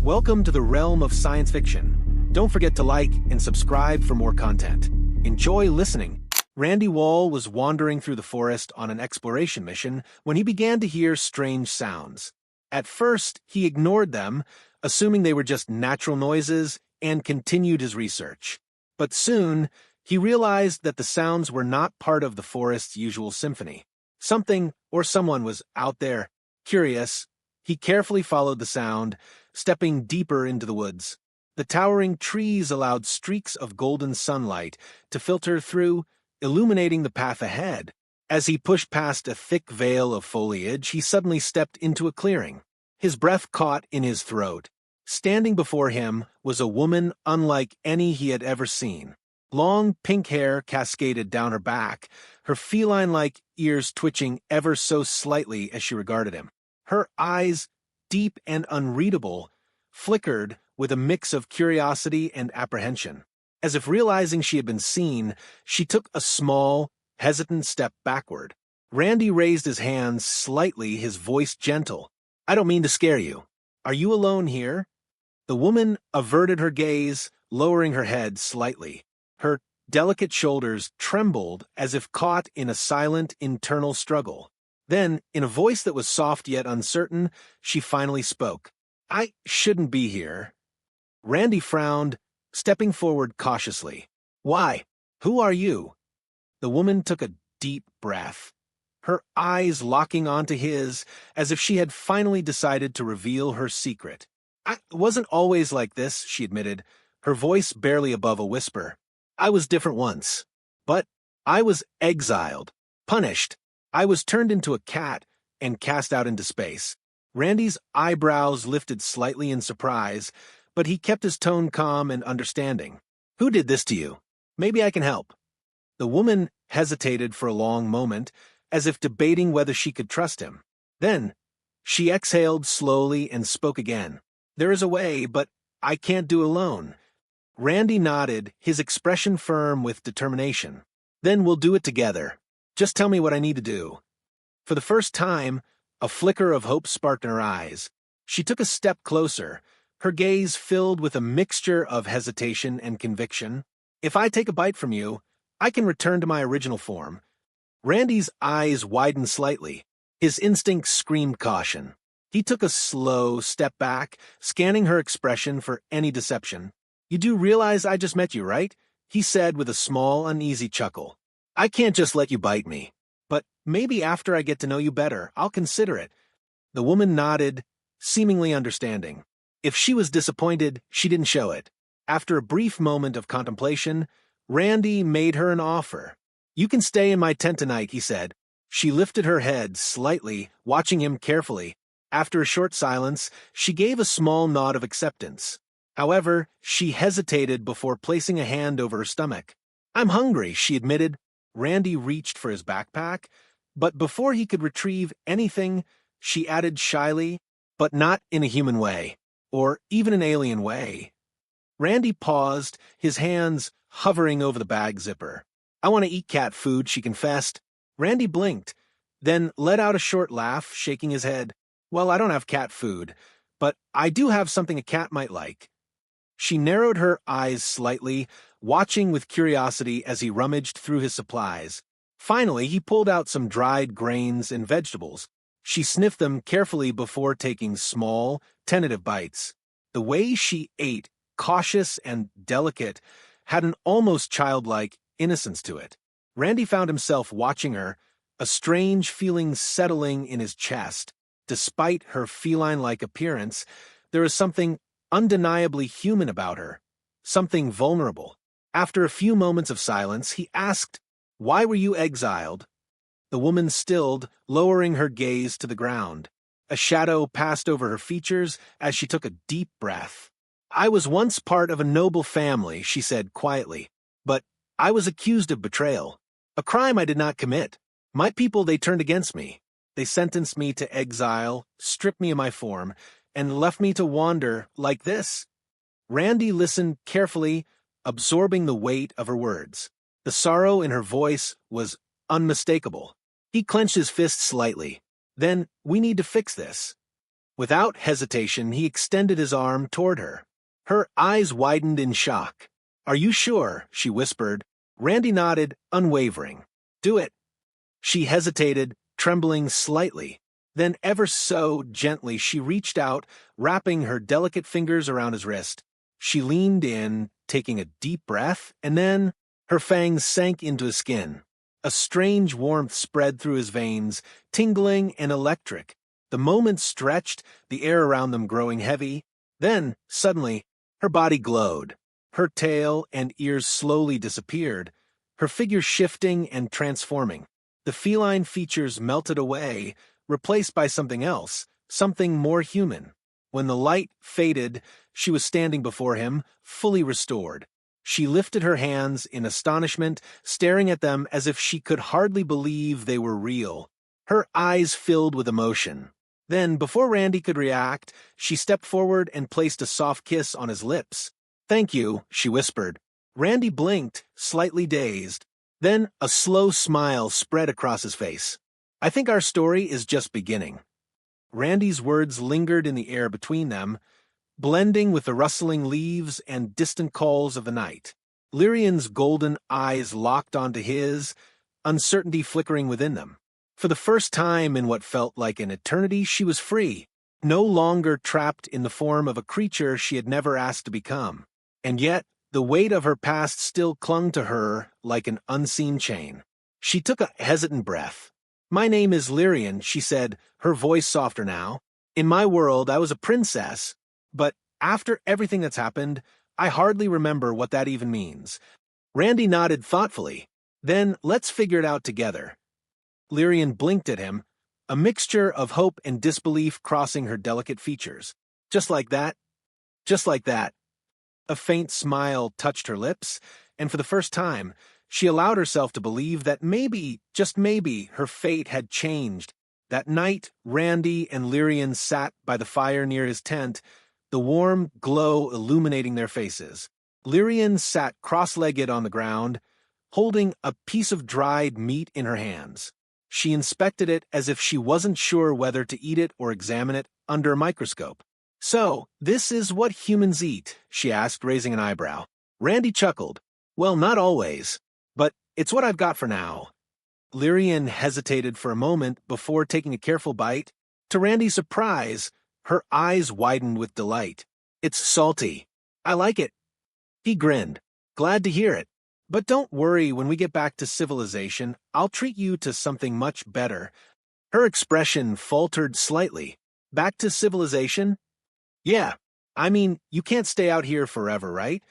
Welcome to the realm of science fiction. Don't forget to like and subscribe for more content. Enjoy listening. Randy Wall was wandering through the forest on an exploration mission when he began to hear strange sounds. At first, he ignored them, assuming they were just natural noises, and continued his research. But soon, he realized that the sounds were not part of the forest's usual symphony. Something or someone was out there. Curious, he carefully followed the sound, stepping deeper into the woods. The towering trees allowed streaks of golden sunlight to filter through, illuminating the path ahead. As he pushed past a thick veil of foliage, he suddenly stepped into a clearing. His breath caught in his throat. Standing before him was a woman unlike any he had ever seen. Long pink hair cascaded down her back, her feline-like ears twitching ever so slightly as she regarded him. Her eyes, deep and unreadable, flickered with a mix of curiosity and apprehension. As if realizing she had been seen, she took a small, hesitant step backward. Randy raised his hands slightly, his voice gentle. "I don't mean to scare you. Are you alone here?" The woman averted her gaze, lowering her head slightly. Her delicate shoulders trembled as if caught in a silent internal struggle. Then, in a voice that was soft yet uncertain, she finally spoke. "I shouldn't be here." Randy frowned, stepping forward cautiously. "Why? Who are you?" The woman took a deep breath, her eyes locking onto his as if she had finally decided to reveal her secret. "I wasn't always like this," she admitted, her voice barely above a whisper. "I was different once. But I was exiled, punished. I was turned into a cat and cast out into space." Randy's eyebrows lifted slightly in surprise, but he kept his tone calm and understanding. "Who did this to you? Maybe I can help." The woman hesitated for a long moment, as if debating whether she could trust him. Then, she exhaled slowly and spoke again. "There is a way, but I can't do alone." Randy nodded, his expression firm with determination. "Then we'll do it together. Just tell me what I need to do." For the first time, a flicker of hope sparked in her eyes. She took a step closer, her gaze filled with a mixture of hesitation and conviction. "If I take a bite from you, I can return to my original form." Randy's eyes widened slightly. His instincts screamed caution. He took a slow step back, scanning her expression for any deception. "You do realize I just met you, right?" he said with a small, uneasy chuckle. "I can't just let you bite me. But maybe after I get to know you better, I'll consider it." The woman nodded, seemingly understanding. If she was disappointed, she didn't show it. After a brief moment of contemplation, Randy made her an offer. "You can stay in my tent tonight," he said. She lifted her head slightly, watching him carefully. After a short silence, she gave a small nod of acceptance. However, she hesitated before placing a hand over her stomach. "I'm hungry," she admitted. Randy reached for his backpack, but before he could retrieve anything, she added shyly, "But not in a human way, or even an alien way." Randy paused, his hands hovering over the bag zipper. "I want to eat cat food," she confessed. Randy blinked, then let out a short laugh, shaking his head. "Well, I don't have cat food, but I do have something a cat might like." She narrowed her eyes slightly, watching with curiosity as he rummaged through his supplies. Finally, he pulled out some dried grains and vegetables. She sniffed them carefully before taking small, tentative bites. The way she ate, cautious and delicate, had an almost childlike innocence to it. Randy found himself watching her, a strange feeling settling in his chest. Despite her feline-like appearance, there is something undeniably human about her, something vulnerable. After a few moments of silence, he asked, "Why were you exiled?" The woman stilled, lowering her gaze to the ground. A shadow passed over her features as she took a deep breath. "I was once part of a noble family," she said quietly, "but I was accused of betrayal. A crime I did not commit. My people, they turned against me. They sentenced me to exile, stripped me of my form, and left me to wander like this." Randy listened carefully, absorbing the weight of her words. The sorrow in her voice was unmistakable. He clenched his fist slightly. "Then we need to fix this." Without hesitation, he extended his arm toward her. Her eyes widened in shock. "Are you sure?" she whispered. Randy nodded, unwavering. "Do it." She hesitated, trembling slightly. Then ever so gently she reached out, wrapping her delicate fingers around his wrist. She leaned in, taking a deep breath, and then her fangs sank into his skin. A strange warmth spread through his veins, tingling and electric. The moment stretched, the air around them growing heavy. Then, suddenly, her body glowed. Her tail and ears slowly disappeared, her figure shifting and transforming. The feline features melted away, replaced by something else, something more human. When the light faded, she was standing before him, fully restored. She lifted her hands in astonishment, staring at them as if she could hardly believe they were real. Her eyes filled with emotion. Then, before Randy could react, she stepped forward and placed a soft kiss on his lips. "Thank you," she whispered. Randy blinked, slightly dazed. Then a slow smile spread across his face. "I think our story is just beginning." Randy's words lingered in the air between them, blending with the rustling leaves and distant calls of the night. Lyrian's golden eyes locked onto his, uncertainty flickering within them. For the first time in what felt like an eternity, she was free, no longer trapped in the form of a creature she had never asked to become. And yet, the weight of her past still clung to her like an unseen chain. She took a hesitant breath. "My name is Lyrian," she said, her voice softer now. "In my world, I was a princess, but after everything that's happened, I hardly remember what that even means." Randy nodded thoughtfully. "Then let's figure it out together." Lyrian blinked at him, a mixture of hope and disbelief crossing her delicate features. "Just like that?" "Just like that." A faint smile touched her lips, and for the first time, she allowed herself to believe that maybe, just maybe, her fate had changed. That night, Randy and Lyrian sat by the fire near his tent, the warm glow illuminating their faces. Lyrian sat cross-legged on the ground, holding a piece of dried meat in her hands. She inspected it as if she wasn't sure whether to eat it or examine it under a microscope. "So, this is what humans eat?" she asked, raising an eyebrow. Randy chuckled. "Well, not always, but it's what I've got for now." Lyrian hesitated for a moment before taking a careful bite. To Randy's surprise, her eyes widened with delight. "It's salty. I like it." He grinned. "Glad to hear it. But don't worry, when we get back to civilization, I'll treat you to something much better." Her expression faltered slightly. "Back to civilization?" "Yeah. I mean, you can't stay out here forever, right?"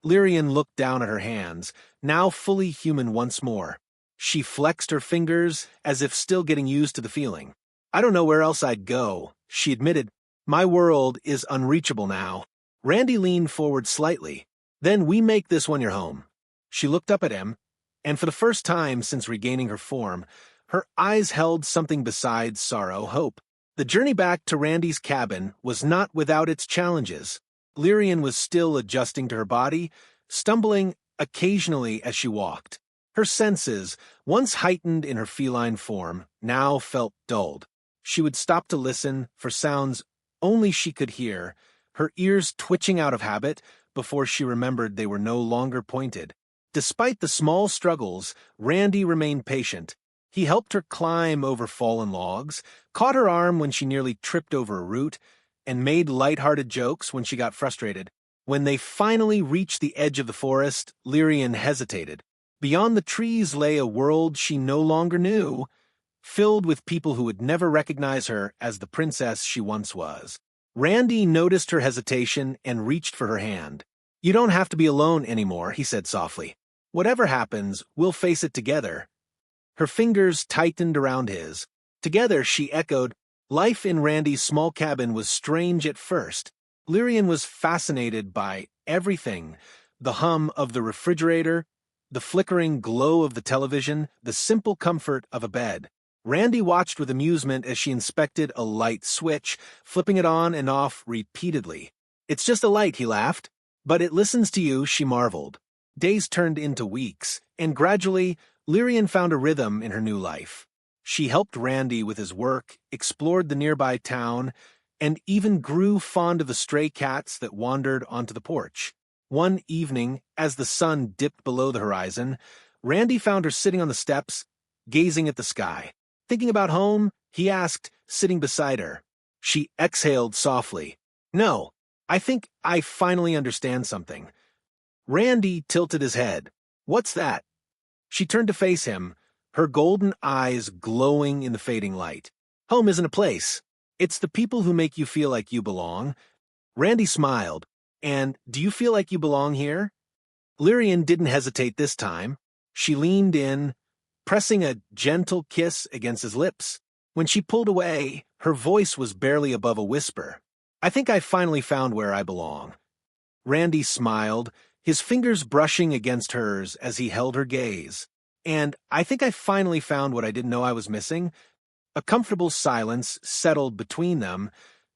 Lyrian looked down at her hands, now fully human once more. She flexed her fingers, as if still getting used to the feeling. "I don't know where else I'd go," she admitted. "My world is unreachable now." Randy leaned forward slightly. "Then we make this one your home." She looked up at him, and for the first time since regaining her form, her eyes held something besides sorrow, hope. The journey back to Randy's cabin was not without its challenges. Lyrian was still adjusting to her body, stumbling occasionally as she walked. Her senses, once heightened in her feline form, now felt dulled. She would stop to listen for sounds only she could hear, her ears twitching out of habit before she remembered they were no longer pointed. Despite the small struggles, Randy remained patient. He helped her climb over fallen logs, caught her arm when she nearly tripped over a root, and made light-hearted jokes when she got frustrated. When they finally reached the edge of the forest, Lyrian hesitated. Beyond the trees lay a world she no longer knew, filled with people who would never recognize her as the princess she once was. Randy noticed her hesitation and reached for her hand. "You don't have to be alone anymore," he said softly. "Whatever happens, we'll face it together." Her fingers tightened around his. Together, she echoed. Life in Randy's small cabin was strange at first. Lyrian was fascinated by everything: the hum of the refrigerator, the flickering glow of the television, the simple comfort of a bed. Randy watched with amusement as she inspected a light switch, flipping it on and off repeatedly. "It's just a light," he laughed. "But it listens to you," she marveled. Days turned into weeks, and gradually, Lyrian found a rhythm in her new life. She helped Randy with his work, explored the nearby town, and even grew fond of the stray cats that wandered onto the porch. One evening, as the sun dipped below the horizon, Randy found her sitting on the steps, gazing at the sky. Thinking about home, he asked, sitting beside her. She exhaled softly. "No, I think I finally understand something." Randy tilted his head. "What's that?" She turned to face him, her golden eyes glowing in the fading light. "Home isn't a place. It's the people who make you feel like you belong." Randy smiled. "And do you feel like you belong here?" Lyrian didn't hesitate this time. She leaned in, pressing a gentle kiss against his lips. When she pulled away, her voice was barely above a whisper. "I think I finally found where I belong." Randy smiled, his fingers brushing against hers as he held her gaze. "And I think I finally found what I didn't know I was missing." A comfortable silence settled between them,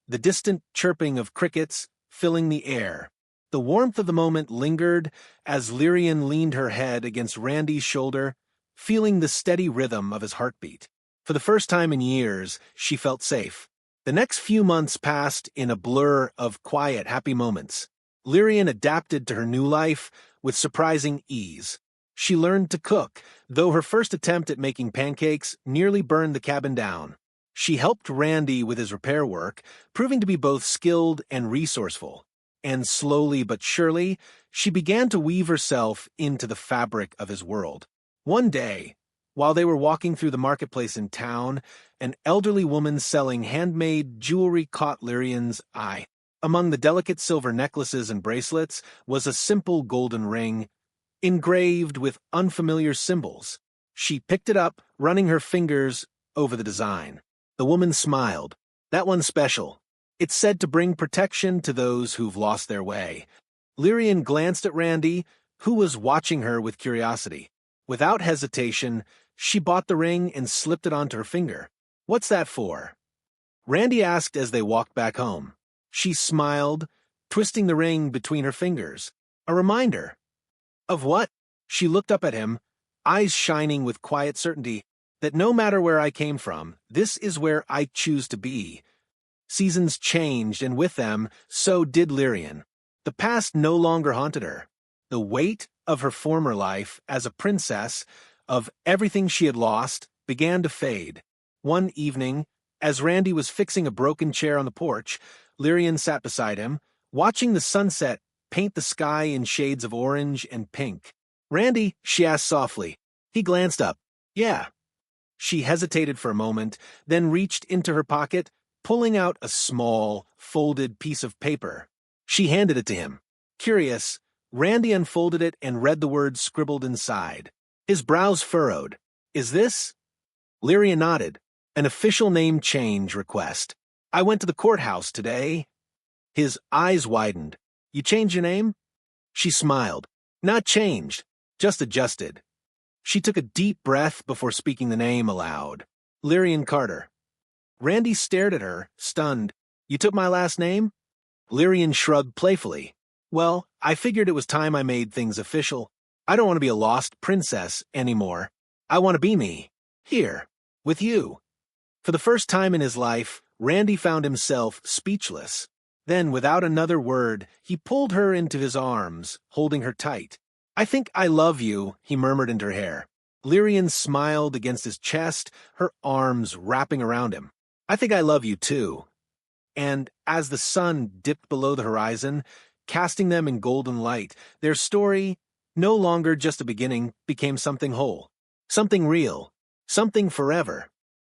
the distant chirping of crickets filling the air. The warmth of the moment lingered as Lyrian leaned her head against Randy's shoulder, feeling the steady rhythm of his heartbeat. For the first time in years, she felt safe. The next few months passed in a blur of quiet, happy moments. Lyrian adapted to her new life with surprising ease. She learned to cook, though her first attempt at making pancakes nearly burned the cabin down. She helped Randy with his repair work, proving to be both skilled and resourceful. And slowly but surely, she began to weave herself into the fabric of his world. One day, while they were walking through the marketplace in town, an elderly woman selling handmade jewelry caught Lyrian's eye. Among the delicate silver necklaces and bracelets was a simple golden ring, engraved with unfamiliar symbols. She picked it up, running her fingers over the design. The woman smiled. "That one's special. It's said to bring protection to those who've lost their way." Lyrian glanced at Randy, who was watching her with curiosity. Without hesitation, she bought the ring and slipped it onto her finger. "What's that for?" Randy asked as they walked back home. She smiled, twisting the ring between her fingers. "A reminder." "Of what?" She looked up at him, eyes shining with quiet certainty, "that no matter where I came from, this is where I choose to be." Seasons changed, and with them, so did Lyrian. The past no longer haunted her. The weight of her former life as a princess, of everything she had lost, began to fade. One evening, as Randy was fixing a broken chair on the porch, Lyrian sat beside him, watching the sunset paint the sky in shades of orange and pink. "Randy?" she asked softly. He glanced up. "Yeah." She hesitated for a moment, then reached into her pocket, pulling out a small, folded piece of paper. She handed it to him. Curious, Randy unfolded it and read the words scribbled inside. His brows furrowed. "Is this?" Lyrian nodded. "An official name change request. I went to the courthouse today." His eyes widened. "You changed your name?" She smiled. "Not changed, just adjusted." She took a deep breath before speaking the name aloud. "Lyrian Carter." Randy stared at her, stunned. "You took my last name?" Lyrian shrugged playfully. "Well, I figured it was time I made things official. I don't want to be a lost princess anymore. I want to be me. Here, with you." For the first time in his life, Randy found himself speechless. Then, without another word, he pulled her into his arms, holding her tight. "I think I love you," he murmured into her hair. Lyrian smiled against his chest, her arms wrapping around him. "I think I love you too." And as the sun dipped below the horizon, casting them in golden light, their story, no longer just a beginning, became something whole, something real, something forever.